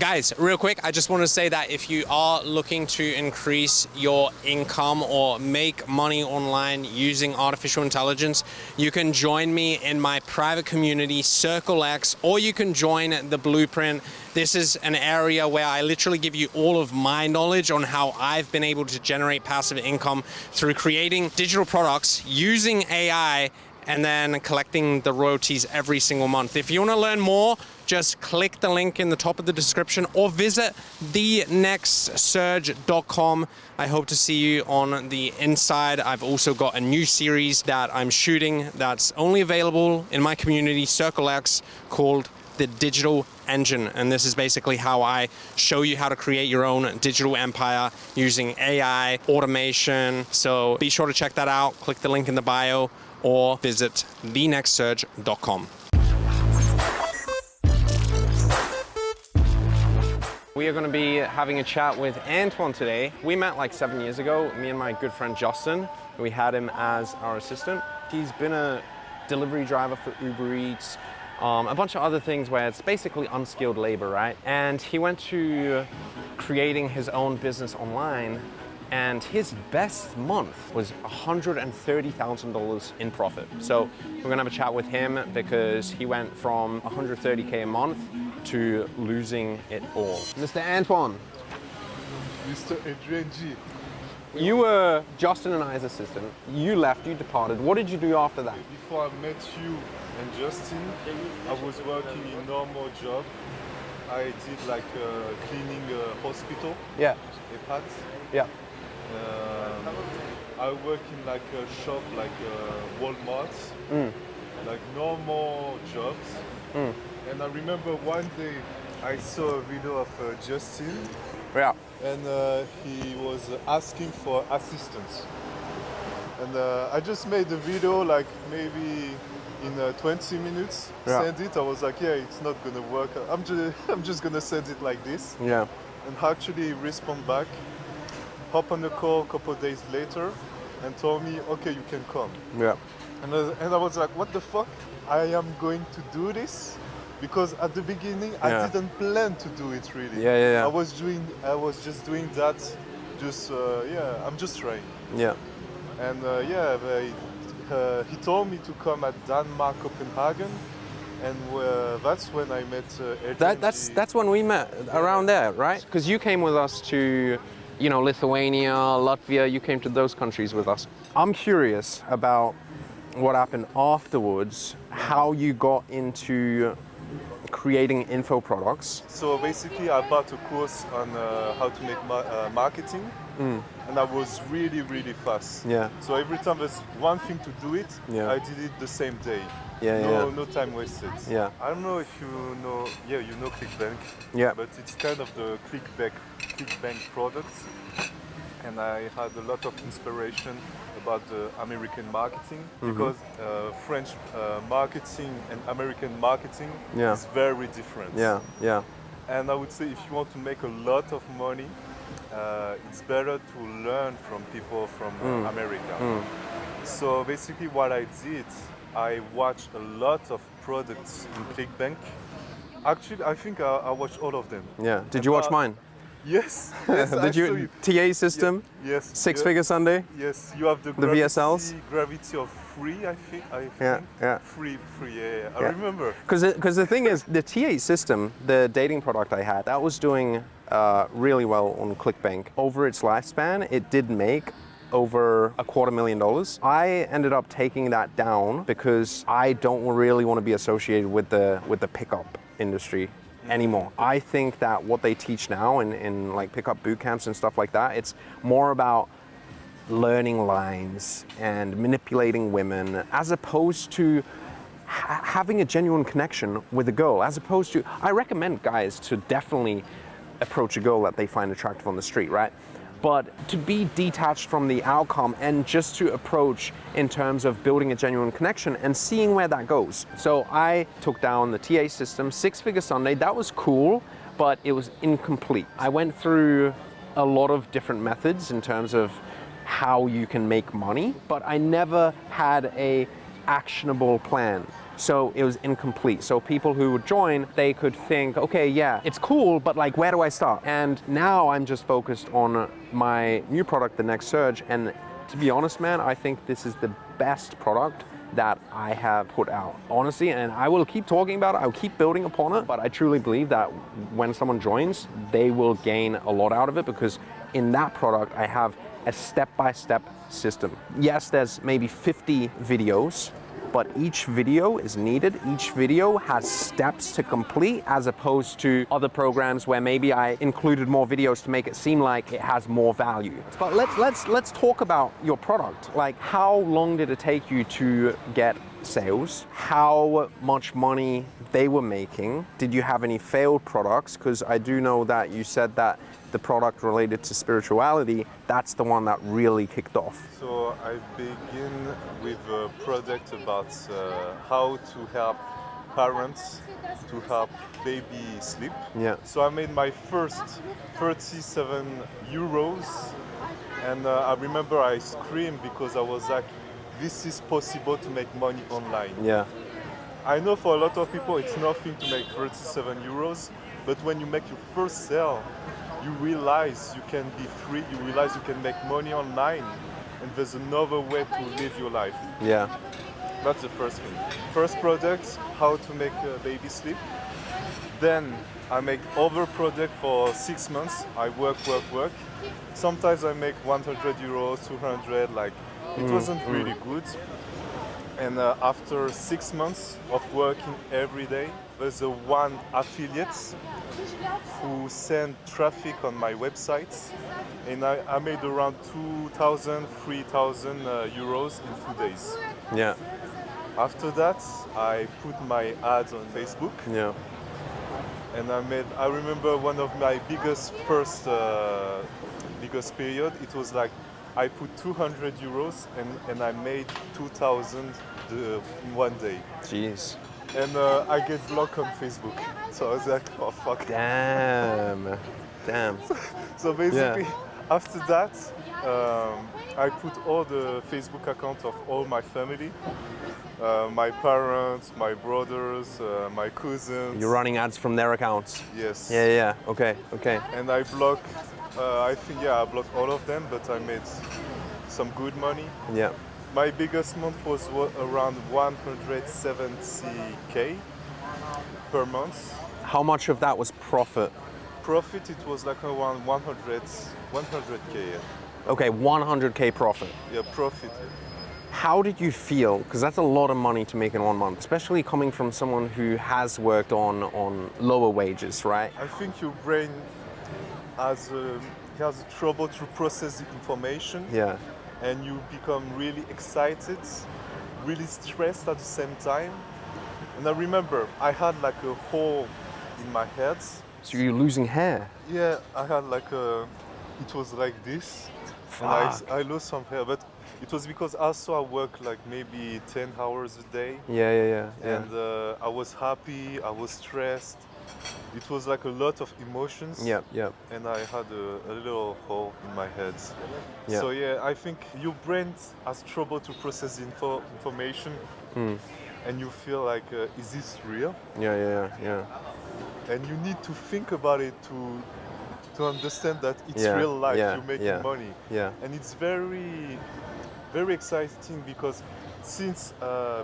Guys, real quick, I just want to say that if you are looking to increase your income or make money online using artificial intelligence, you can join me in my private community, Circle X, or you can join the Blueprint. This is an area where I literally give you all of my knowledge on how I've been able to generate passive income through creating digital products using AI and then collecting the royalties every single month. If you want to learn more, just click the link in the top of the description or visit thenextsurge.com. I hope to see you on the inside. I've also got a new series that I'm shooting that's only available in my community, Circle X, called The Digital Engine. And this is basically how I show you how to create your own digital empire using AI, automation. So be sure to check that out. Click the link in the bio or visit thenextsurge.com. We are going to be having a chat with Antoine today. We met like 7 years ago, me and my good friend Justin. We had him as our assistant. He's been a delivery driver for Uber Eats, a bunch of other things where it's basically unskilled labor, right? And he went to creating his own business online, and his best month was $130,000 in profit. So we're gonna have a chat with him because he went from 130K a month to losing it all. Mr. Antoine. Mr. Adrian G. You were Justin and I's assistant. You left, you departed. What did you do after that? Before I met you and Justin, I was working in normal job. I did like cleaning a hospital. Yeah. EHPAD. Yeah. I work in like a shop like Walmart, like normal jobs. And I remember one day I saw a video of Justin, Yeah. and he was asking for assistance. And I just made the video like maybe in 20 minutes, send it. I was like, yeah, it's not gonna work. I'm just gonna send it like this. Yeah. And actually respond back, hop on the call a couple of days later, and told me, okay, you can come. Yeah. And I was like, what the fuck? I am going to do this? Because at the beginning, I didn't plan to do it really. Yeah. I was just doing that, I'm just trying. Yeah. And he told me to come at Denmark, Copenhagen, and that's when I met Adrian. That's when we met, around there, right? Because you came with us to, Lithuania, Latvia. You came to those countries with us. I'm curious about what happened afterwards, how you got into creating info products. So basically, I bought a course on how to make marketing, and I was really, really fast. Yeah. So every time there's one thing to do it, I did it the same day. No time wasted. Yeah. I don't know if you know ClickBank. Yeah. But it's kind of the ClickBank products, and I had a lot of inspiration about the American marketing, because French marketing and American marketing is very different. Yeah. And I would say if you want to make a lot of money, it's better to learn from people from America. So basically what I did, I watched a lot of products in ClickBank. Actually, I think I watched all of them. Yeah. Did you watch mine? Yes. Did you? TA system? Yes. Six-figure Sunday? Yes. You have the VSLs? Gravity of free, I think. Yeah. Free, I remember. Because the thing is, the TA system, the dating product I had, that was doing really well on ClickBank. Over its lifespan, it did make over $250,000. I ended up taking that down because I don't really want to be associated with the pickup industry anymore. I think that what they teach now in like pickup boot camps and stuff like that, it's more about learning lines and manipulating women, as opposed to having a genuine connection with a girl. As opposed to, I recommend guys to definitely approach a girl that they find attractive on the street, right? But to be detached from the outcome and just to approach in terms of building a genuine connection and seeing where that goes. So I took down the TA system, Six-Figure Sunday. That was cool, but it was incomplete. I went through a lot of different methods in terms of how you can make money, but I never had a actionable plan. So it was incomplete. So people who would join, they could think, okay, yeah, it's cool, but like, where do I start? And now I'm just focused on my new product, the next surge. And to be honest, man, I think this is the best product that I have put out, honestly, and I will keep talking about it, I'll keep building upon it, but I truly believe that when someone joins, they will gain a lot out of it, because in that product, I have a step-by-step system. Yes, there's maybe 50 videos, but each video is needed. Each video has steps to complete, as opposed to other programs where maybe I included more videos to make it seem like it has more value. But let's talk about your product. Like, how long did it take you to get sales? How much money they were making? Did you have any failed products? Because I do know that you said that the product related to spirituality, that's the one that really kicked off. So I begin with a project about how to help parents to help baby sleep. Yeah. So I made my first 37 euros, and I remember I screamed because I was like, this is possible to make money online. Yeah. I know for a lot of people it's nothing to make 37 euros, but when you make your first sale, you realize you can be free, you realize you can make money online, and there's another way to live your life. Yeah. That's the first thing. First product, how to make a baby sleep. Then I make other project for 6 months. I work. Sometimes I make 100 euros, 200, like it wasn't really good. And after 6 months of working every day, there's a one affiliate who send traffic on my website, and I made around 2,000, 3,000 euros in 2 days. Yeah. After that, I put my ads on Facebook, Yeah. and I remember one of my biggest period, it was like I put 200 euros and I made 2,000 in 1 day. Jeez. And I get blocked on Facebook. So I was like, oh fuck. Damn. Damn. So basically, after that, I put all the Facebook accounts of all my family, my parents, my brothers, my cousins. You're running ads from their accounts. Yes. Yeah. Okay. And I block, I blocked all of them, but I made some good money. Yeah. My biggest month was around 170k per month. How much of that was profit? Profit, it was like around 100k. Okay, 100k profit. Yeah, profit. How did you feel? Because that's a lot of money to make in 1 month, especially coming from someone who has worked on lower wages, right? I think your brain has trouble to process the information. Yeah. And you become really excited, really stressed at the same time. And I remember I had like a hole in my head. So you're losing hair? Yeah, I had like it was like this. Fuck. And I lost some hair, but it was because also I work like maybe 10 hours a day. Yeah. And I was happy, I was stressed. It was like a lot of emotions. Yep. And I had a little hole in my head. Yeah. So yeah, I think your brain has trouble to process the information, and you feel like, is this real? Yeah. And you need to think about it to understand that it's real life. You're making money. Yeah. And it's very, very exciting because since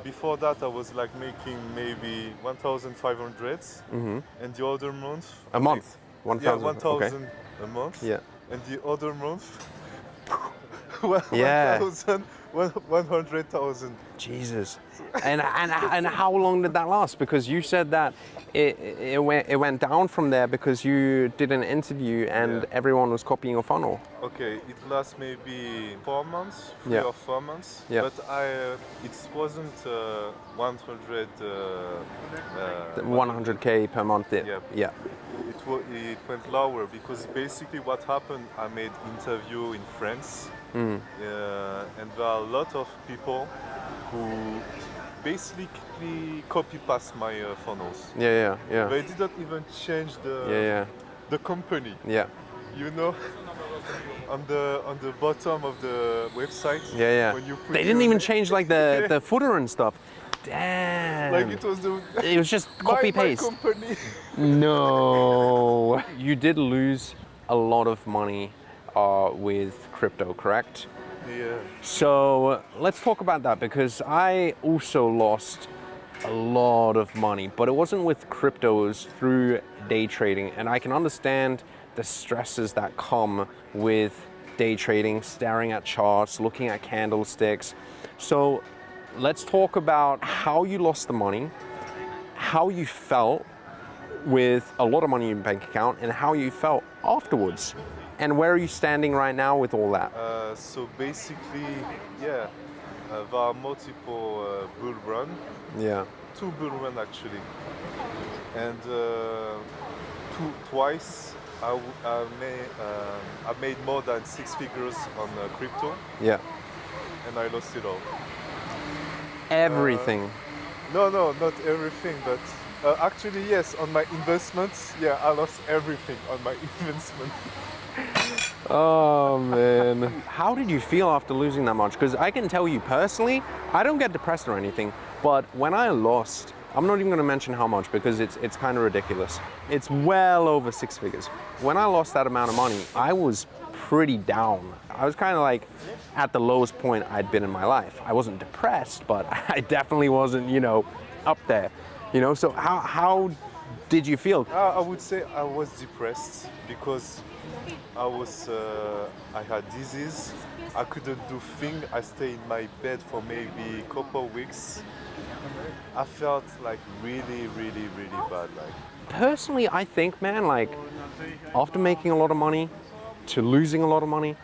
before that I was like making maybe 1,500, and the other month A month? 1,000? 1,000 okay. a month. Yeah. And the other month, Yeah. 100,000. Jesus. And how long did that last? Because you said that it went down from there because you did an interview and everyone was copying your funnel. Okay, it lasts maybe 4 months, 3 Yeah. or 4 months. Yeah. But it wasn't 100. 100k per month. Yeah. It went lower because basically what happened, I made interview in France, and there are a lot of people who basically copy past my funnels. Yeah. They didn't even change the company. Yeah. You know, on the bottom of the website. Yeah. When you put They didn't even change like the footer and stuff. Damn. Like it was It was just my copy paste. company. No. You did lose a lot of money with crypto, correct? Yeah. So let's talk about that because I also lost a lot of money, but it wasn't with crypto, it was through day trading. And I can understand the stresses that come with day trading, staring at charts, looking at candlesticks. So let's talk about how you lost the money, how you felt with a lot of money in your bank account, and how you felt afterwards. And where are you standing right now with all that? So basically, yeah, there are multiple bull run, Yeah. 2 bull run actually, and twice I made more than 6 figures on crypto, Yeah. and I lost it all. Everything. No, not everything, but actually yes, on my investments, yeah, I lost everything on my investment. Oh man. How did you feel after losing that much? Because I can tell you personally, I don't get depressed or anything, but when I lost, I'm not even going to mention how much because it's kind of ridiculous. It's well over 6 figures. When I lost that amount of money, I was pretty down. I was kind of like at the lowest point I'd been in my life. I wasn't depressed, but I definitely wasn't, up there. So how did you feel? I would say I was depressed because I had disease. I couldn't do things. I stayed in my bed for maybe a couple of weeks. I felt like really, really, really bad. Like Personally, I think, man, like after making a lot of money to losing a lot of money,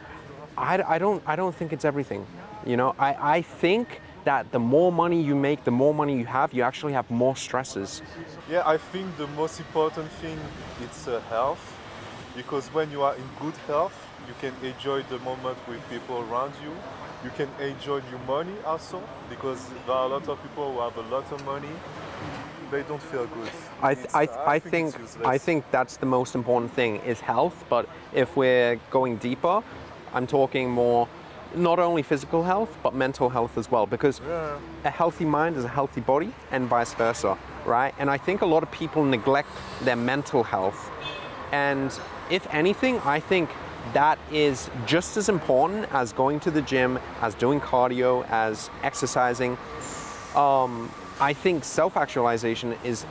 I don't think it's everything. I think that the more money you make, the more money you have, you actually have more stresses. yeah, I think the most important thing is health, because when you are in good health, you can enjoy the moment with people around you. You can enjoy your money also, because there are a lot of people who have a lot of money, they don't feel good. I think that's the most important thing is health. But if we're going deeper, I'm talking more not only physical health but mental health as well, because a healthy mind is a healthy body and vice versa, right? And I think a lot of people neglect their mental health, and if anything, I think that is just as important as going to the gym, as doing cardio, as exercising. I think self-actualization is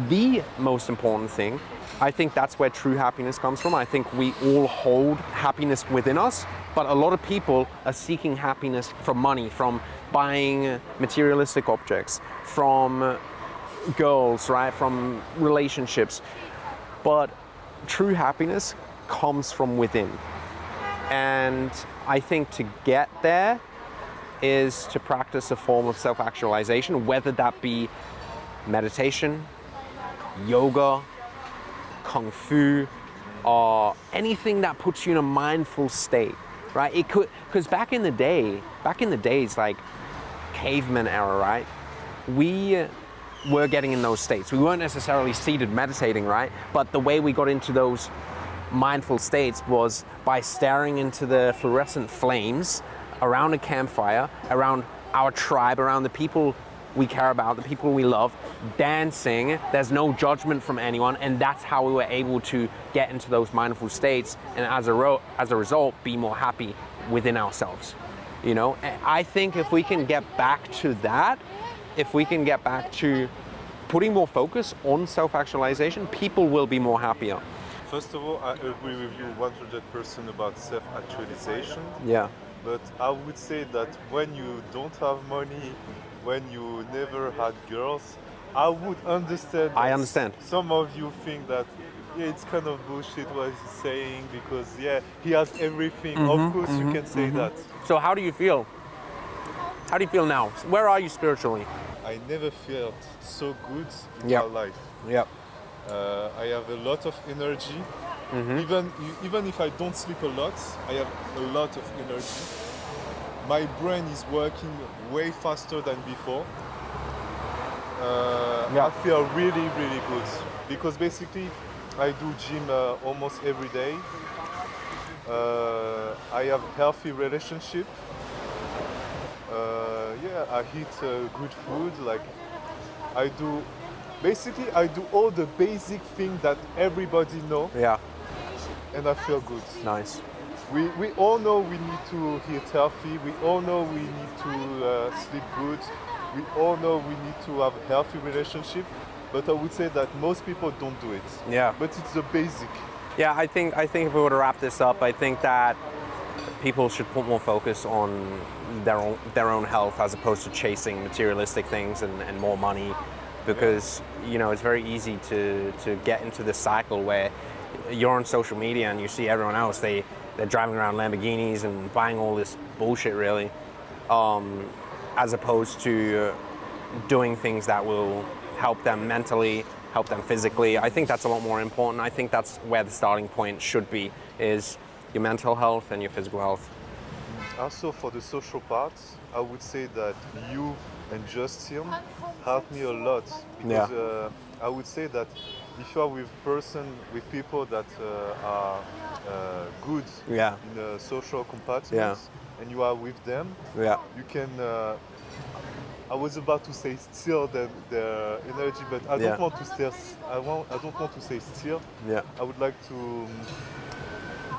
the most important thing. I think that's where true happiness comes from. I think we all hold happiness within us, but a lot of people are seeking happiness from money, from buying materialistic objects, from girls, right? From relationships. But true happiness comes from within. And I think to get there is to practice a form of self-actualization, whether that be meditation, yoga, kung fu, or anything that puts you in a mindful state, right? It could, because back in the days, like caveman era, right? We were getting in those states. We weren't necessarily seated meditating, right? But the way we got into those mindful states was by staring into the fluorescent flames around a campfire, around our tribe, around the people we care about, the people we love, dancing. There's no judgment from anyone, and that's how we were able to get into those mindful states, and as a result, be more happy within ourselves. And I think if we can get back to that, if we can get back to putting more focus on self-actualization, people will be more happier. First of all, I agree with you 100% about self-actualization. Yeah. But I would say that when you don't have money, when you never had girls, I would understand. I understand. Some of you think that, yeah, it's kind of bullshit what he's saying because, yeah, he has everything. Of course, you can say that. So how do you feel? How do you feel now? Where are you spiritually? I never felt so good in Yep. my life. Yep. I have a lot of energy. Even if I don't sleep a lot, I have a lot of energy. My brain is working way faster than before. I feel really, really good because basically I do gym almost every day. I have healthy relationship. I eat good food. Like I do all the basic things that everybody know, Yeah. and I feel good. Nice. We all know we need to eat healthy. We all know we need to sleep good. We all know we need to have a healthy relationship. But I would say that most people don't do it. Yeah. But it's the basic. Yeah, I think if we were to wrap this up, I think that people should put more focus on their own health as opposed to chasing materialistic things and more money, because it's very easy to get into this cycle where you're on social media and you see everyone else, they're driving around Lamborghinis and buying all this bullshit, really, as opposed to doing things that will help them mentally, help them physically. I think that's a lot more important. I think that's where the starting point should be, is your mental health and your physical health. Also, for the social part, I would say that you and Justin helped me a lot, because I would say that if you are with people that are good in a social compartment, and you are with them, you can. I was about to say steal the energy, but I don't want to steal. I don't want to say steal. Yeah. I would like to.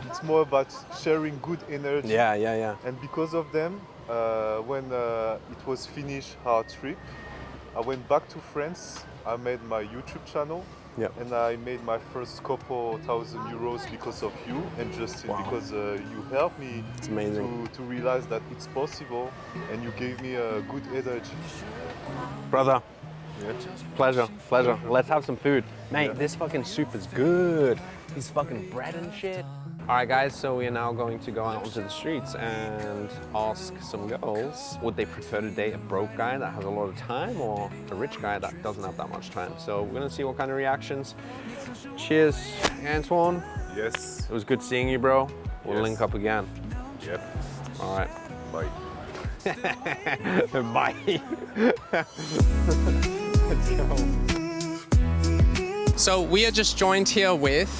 It's more about sharing good energy. Yeah. And because of them, when it was finished our trip, I went back to France. I made my YouTube channel. Yep. And I made my first couple €1,000 because of you and Justin, because you helped me to realize that it's possible, and you gave me a good energy. Brother, pleasure. Let's have some food. Mate, this fucking soup is good. These fucking bread and shit. All right, guys, so we are now going to go out onto the streets and ask some girls, would they prefer to date a broke guy that has a lot of time or a rich guy that doesn't have that much time? So we're gonna see what kind of reactions. Cheers, Antoine. Yes. It was good seeing you, bro. We'll link up again. Yep. All right. Bye. Bye. Let's go. So we are just joined here with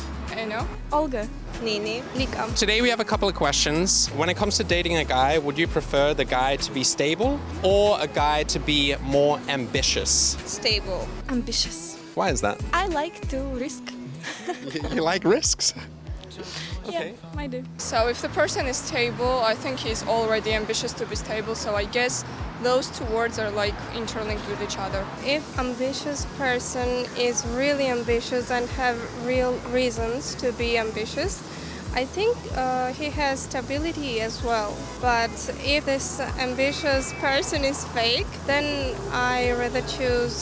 Olga, Nini, Nika. Today we have a couple of questions. When it comes to dating a guy, would you prefer the guy to be stable or a guy to be more ambitious? Stable. Ambitious. Why is that? I like to risk. You like risks? Okay. Yeah, I do. So if the person is stable, I think he's already ambitious to be stable. So I guess those two words are like interlinked with each other. If ambitious person is really ambitious and have real reasons to be ambitious, I think he has stability as well. But if this ambitious person is fake, then I rather choose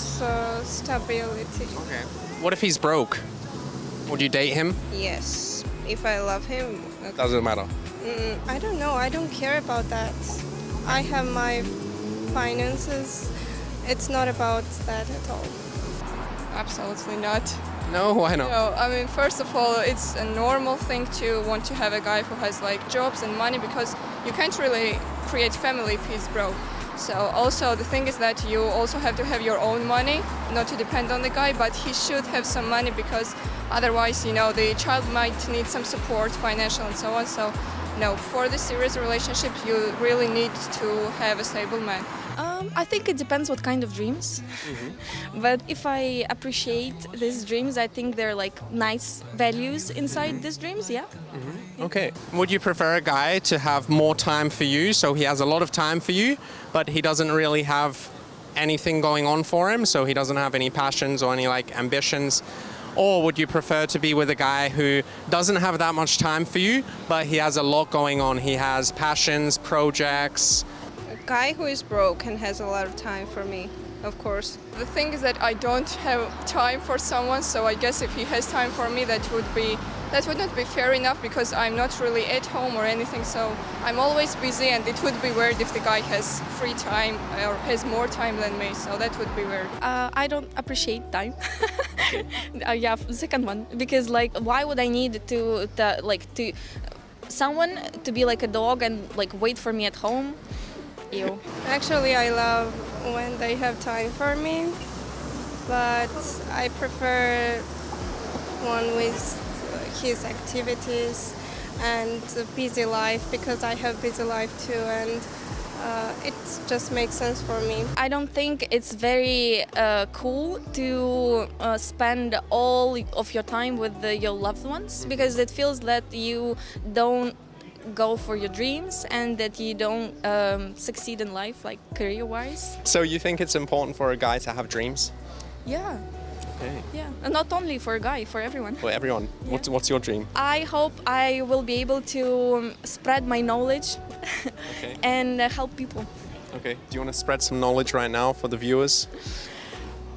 stability. Okay. What if he's broke? Would you date him? Yes, if I love him. Okay. Doesn't matter. I don't know. I don't care about that. I have my finances. It's not about that at all. Absolutely not. No, why not? No, I mean, first of all, it's a normal thing to want to have a guy who has like jobs and money, because you can't really create family if he's broke. So also the thing is that you also have to have your own money, not to depend on the guy, but he should have some money, because otherwise, the child might need some support, financial and so on. So no, for the serious relationship, you really need to have a stable man. I think it depends what kind of dreams. But if I appreciate these dreams, I think they're like nice values inside these dreams, yeah. Okay. Would you prefer a guy to have more time for you, so he has a lot of time for you, but he doesn't really have anything going on for him, so he doesn't have any passions or any like ambitions? Or would you prefer to be with a guy who doesn't have that much time for you, but he has a lot going on? He has passions, projects. A guy who is broke and has a lot of time for me, of course. The thing is that I don't have time for someone, so I guess if he has time for me, that would not be fair enough, because I'm not really at home or anything, so I'm always busy, and it would be weird if the guy has free time or has more time than me, so that would be weird. I don't appreciate time. Yeah, the second one, because like, why would I need to someone to be like a dog and like wait for me at home? Ew. Actually, I love when they have time for me, but I prefer one with his activities and a busy life, because I have busy life too, and It just makes sense for me. I don't think it's very cool to spend all of your time with your loved ones, because it feels that you don't go for your dreams and that you don't succeed in life, like career-wise. So you think it's important for a guy to have dreams? Yeah, Okay. yeah. And not only for a guy, for everyone. For everyone. What's your dream? I hope I will be able to spread my knowledge Okay. and help people. Okay. Do you want to spread some knowledge right now for the viewers?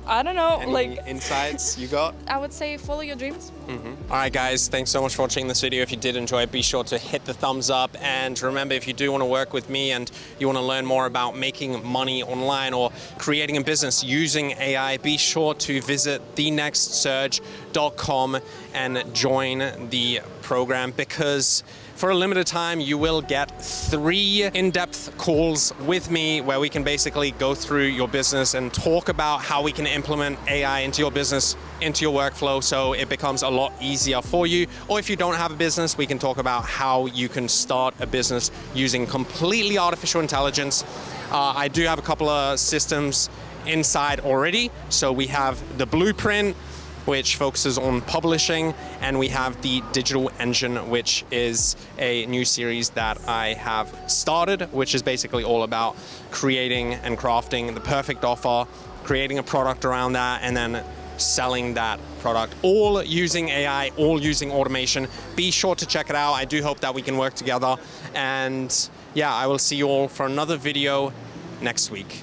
I don't know, Any insights you got? I would say follow your dreams. All right, guys, thanks so much for watching this video. If you did enjoy it, be sure to hit the thumbs up. And remember, if you do want to work with me and you want to learn more about making money online or creating a business using AI, be sure to visit thenextsurge.com and join the program, because for a limited time, you will get 3 in-depth calls with me where we can basically go through your business and talk about how we can implement AI into your business, into your workflow, so it becomes a lot easier for you. Or if you don't have a business, we can talk about how you can start a business using completely artificial intelligence. I do have a couple of systems inside already. So we have the Blueprint, which focuses on publishing, and we have the Digital Engine, which is a new series that I have started, which is basically all about creating and crafting the perfect offer, creating a product around that, and then selling that product, all using AI, all using automation. Be sure to check it out. I do hope that we can work together. And yeah, I will see you all for another video next week.